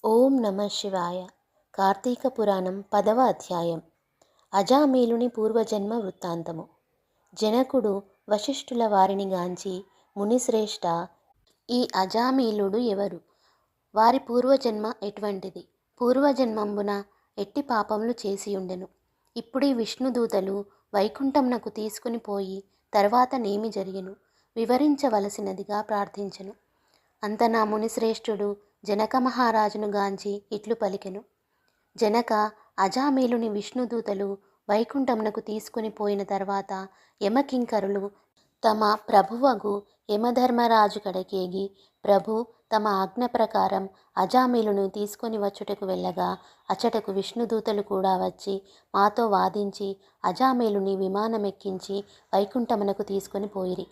ఓం నమ శివాయ. కార్తీక పురాణం 10వ అధ్యాయం. అజామీలుని పూర్వజన్మ వృత్తాంతము. జనకుడు వశిష్ఠుల వారిని గాంచి, మునిశ్రేష్ఠ, ఈ అజామీలుడు ఎవరు? వారి పూర్వజన్మ ఎటువంటిది? పూర్వజన్మంబున ఎట్టి పాపములు చేసియుండెను? ఇప్పుడీ విష్ణుదూతలు వైకుంఠంనకు తీసుకుని పోయి తర్వాత నేమి జరిగెను? వివరించవలసినదిగా ప్రార్థించెను. అంత నా మునిశ్రేష్ఠుడు జనక మహారాజును గాంచి ఇట్లు పలికెను. జనక, అజామీలుని విష్ణుదూతలు వైకుంఠమునకు తీసుకుని పోయిన తర్వాత యమకింకరులు తమ ప్రభువగు యమధర్మరాజు కడకేగి, ప్రభు తమ ఆజ్ఞ ప్రకారం అజామీలును తీసుకొని వచ్చుటకు వెళ్ళగా అచటకు విష్ణుదూతలు కూడా వచ్చి మాతో వాదించి అజామీలుని విమానమెక్కించి వైకుంఠమునకు తీసుకొని పోయిరి.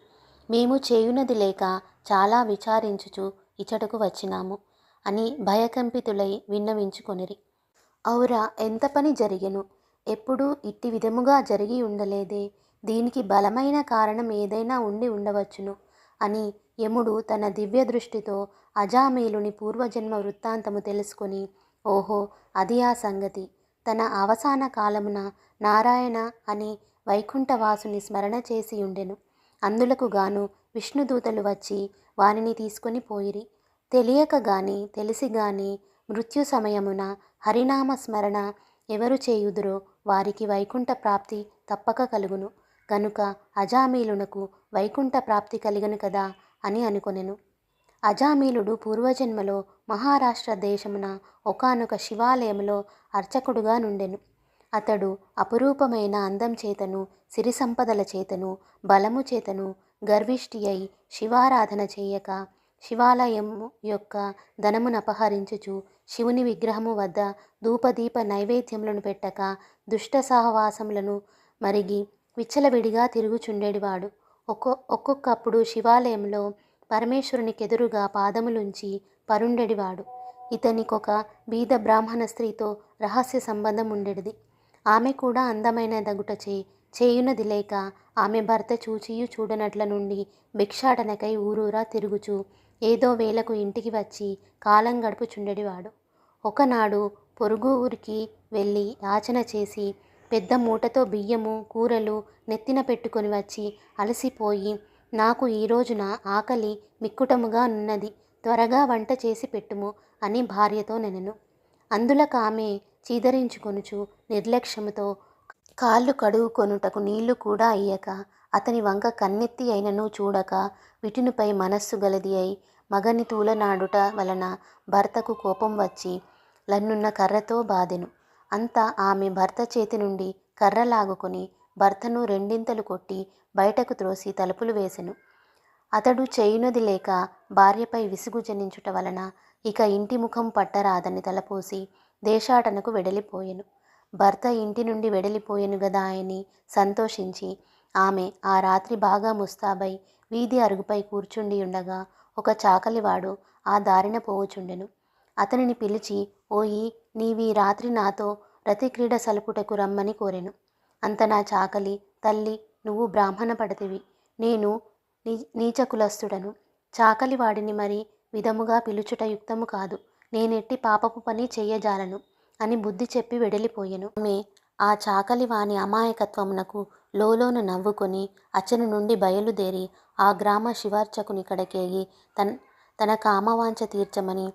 మేము చేయునది లేక చాలా విచారించుచు ఇచటకు వచ్చినాము అని భయకంపితులై విన్నవించుకొనిరి. ఔరా, ఎంత పని జరిగెను! ఎప్పుడూ ఇట్టి విధముగా జరిగి ఉండలేదే. దీనికి బలమైన కారణం ఏదైనా ఉండి ఉండవచ్చును అని యముడు తన దివ్య దృష్టితో అజామీలుని పూర్వజన్మ వృత్తాంతము తెలుసుకొని, ఓహో, అది ఆ సంగతి. తన అవసాన కాలమున నారాయణ అని వైకుంఠవాసుని స్మరణ చేసి ఉండెను. అందులకు గాను విష్ణుదూతలు వచ్చి వానిని తీసుకొని పోయిరి. తెలియక గాని తెలిసి గాని మృత్యు సమయమున హరినామ స్మరణ ఎవరు చేయుదురో వారికి వైకుంఠ ప్రాప్తి తప్పక కలుగును. గనుక అజామీలునకు వైకుంఠ ప్రాప్తి కలిగను కదా అని అనుకొనెను. అజామీలుడు పూర్వజన్మలో మహారాష్ట్ర దేశమున ఒకానొక శివాలయములో అర్చకుడుగా నుండెను. అతడు అపురూపమైన అందం చేతను, సిరి సంపదల చేతను, బలము చేతను గర్విష్ఠి అయి శివారాధన చేయక, శివాలయము యొక్క ధనమును అపహరించుచు, శివుని విగ్రహము వద్ద ధూపదీప నైవేద్యములను పెట్టక, దుష్ట సహవాసములను మరిగి విచ్చలవిడిగా తిరుగుచుండెడివాడు. ఒక్కొక్కప్పుడు శివాలయంలో పరమేశ్వరునికెదురుగా పాదములుంచి పరుండెడివాడు. ఇతనికొక బీద బ్రాహ్మణ స్త్రీతో రహస్య సంబంధం ఉండెడిది. ఆమె కూడా అందమైన దగుటచే చేయునది లేక ఆమె భర్త చూచియు చూడనట్ల నుండి భిక్షాటనకై ఊరూరా తిరుగుచూ ఏదో వేళకు ఇంటికి వచ్చి కాలం గడుపుచుండెడివాడు. ఒకనాడు పొరుగు ఊరికి వెళ్ళి యాచన చేసి పెద్ద మూటతో బియ్యము కూరలు నెత్తిన పెట్టుకొని వచ్చి అలసిపోయి, నాకు ఈ రోజున ఆకలి మిక్కుటముగా నున్నది, త్వరగా వంట చేసి పెట్టుము అని భార్యతో నెనెను. అందులకామె చీదరించుకొనుచు నిర్లక్ష్యముతో కాళ్ళు కడుగుకొనుటకు నీళ్లు కూడా అయ్యక, అతని వంక కన్నెత్తి అయినను చూడక, విటునిపై మనస్సు గలది అయి మగని తూలనాడుట వలన భర్తకు కోపం వచ్చి లన్నున్న కర్రతో బాదెను. అంతా ఆమె భర్త చేతి నుండి కర్ర లాగుకొని భర్తను రెండింతలు కొట్టి బయటకు త్రోసి తలుపులు వేసెను. అతడు చేయునది లేక భార్యపై విసుగు జనించుట వలన ఇక ఇంటి ముఖం పట్టరాదని తలపోసి దేశాటనకు వెడలిపోయెను. భర్త ఇంటి నుండి వెడలిపోయెను గదా అని సంతోషించి ఆమె ఆ రాత్రి బాగా ముస్తాబై వీధి అరుగుపై కూర్చుండి ఉండగా ఒక చాకలివాడు ఆ దారిన పోవుచుండెను. అతనిని పిలిచి, ఓయి, నీవీ రాత్రి నాతో రతిక్రీడ సలుపుటకు రమ్మని కోరెను. అంత నా చాకలి, తల్లి, నువ్వు బ్రాహ్మణ పడతివి, నేను నీచకులస్తుడను. చాకలివాడిని మరి విధముగా పిలుచుట యుక్తము కాదు. నేనెట్టి పాపపు పని చెయ్యజాలను అని బుద్ధి చెప్పి వెడలిపోయెను. ఆమె ఆ చాకలివాని అమాయకత్వమునకు లోలోన నవ్వుకొని అచను నుండి బయలుదేరి ఆ గ్రామ శివార్చకుని కడకేగి తన కామవాంఛ తీర్చమని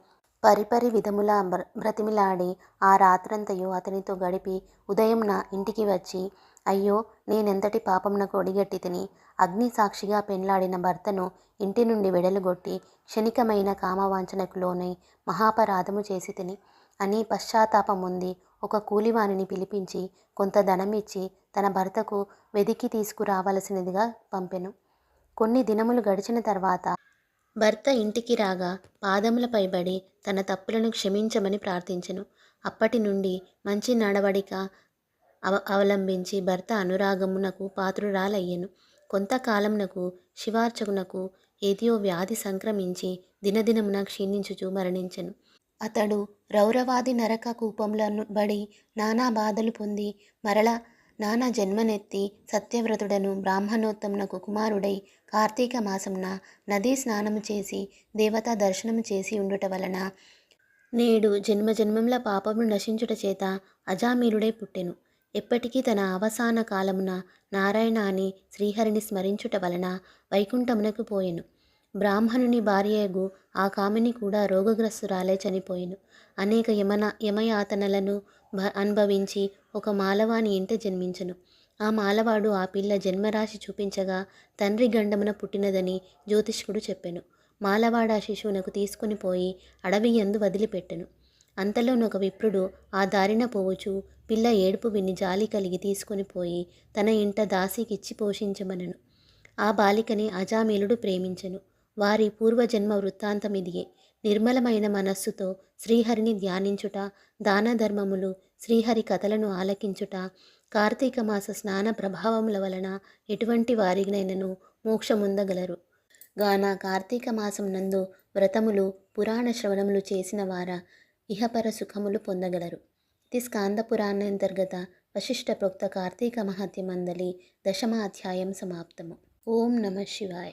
పరిపరి విధములా బ్రతిమిలాడి ఆ రాత్రంతయు అతనితో గడిపి ఉదయం నా ఇంటికి వచ్చి, అయ్యో, నేనెంతటి పాపమునకు ఒడిగట్టి తిని అగ్ని సాక్షిగా పెండ్లాడిన భర్తను ఇంటి నుండి వెడలుగొట్టి క్షణికమైన కామవాంఛనకు లోనై మహాపరాధము చేసి తిని అని పశ్చాత్తాపముంది ఒక కూలివానిని పిలిపించి కొంత ధనమిచ్చి తన భర్తకు వెదికి తీసుకురావలసినదిగా పంపెను. కొన్ని దినములు గడిచిన తర్వాత భర్త ఇంటికి రాగా పాదములపై పడి తన తప్పులను క్షమించమని ప్రార్థించెను. అప్పటి నుండి మంచి నడవడిక అవలంబించి భర్త అనురాగమునకు పాత్రురాలయ్యెను. కొంతకాలమునకు శివార్చకునకు ఏదియో వ్యాధి సంక్రమించి దినదినమున క్షీణించుచు మరణించెను. అతడు రౌరవాది నరక కూపంలో బడి నానా బాధలు పొంది మరల నానా జన్మనెత్తి సత్యవ్రతుడను బ్రాహ్మణోత్తమునకు కుమారుడై కార్తీక మాసమున నదీ స్నానము చేసి దేవతా దర్శనము చేసి ఉండుట వలన నేడు జన్మజన్మముల పాపములు నశించుట చేత అజామీలుడై పుట్టెను. ఎప్పటికీ తన అవసాన కాలమున నారాయణ అని శ్రీహరిని స్మరించుట వలన వైకుంఠమునకు పోయెను. బ్రాహ్మణుని భార్యయగు ఆ కామిని కూడా రోగగ్రస్తురాలై చనిపోయెను. అనేక యమయాతనలను అనుభవించి ఒక మాలవాని ఇంట జన్మించెను. ఆ మాలవాడు ఆ పిల్ల జన్మరాశి చూపించగా తండ్రి గండమున పుట్టినదని జ్యోతిష్కుడు చెప్పెను. మాలవాడ శిశువునకు తీసుకుని పోయి అడవి యందు వదిలిపెట్టెను. అంతలోనొక విప్రుడు ఆ దారిన పోవుచు పిల్ల ఏడుపు విని జాలి కలిగి తీసుకుని పోయి తన ఇంట దాసికిచ్చి పోషించమనెను. ఆ బాలికని అజామీలుడు ప్రేమించెను. వారి పూర్వజన్మ వృత్తాంతమిదియే. నిర్మలమైన మనస్సుతో శ్రీహరిని ధ్యానించుట, దాన ధర్మములు, శ్రీహరి కథలను ఆలకించుట, కార్తీక మాస స్నాన ప్రభావముల వలన ఎటువంటి వారినైనను మోక్షముందగలరు గాన కార్తీక మాసం నందు వ్రతములు, పురాణ శ్రవణములు చేసిన వార ఇహపర సుఖములు పొందగలరు. ఇది స్కాంద పురాణాంతర్గత వశిష్ఠ ప్రోక్త కార్తీక మహత్య మందలి 10వ అధ్యాయం సమాప్తము. ఓం నమ శివాయ.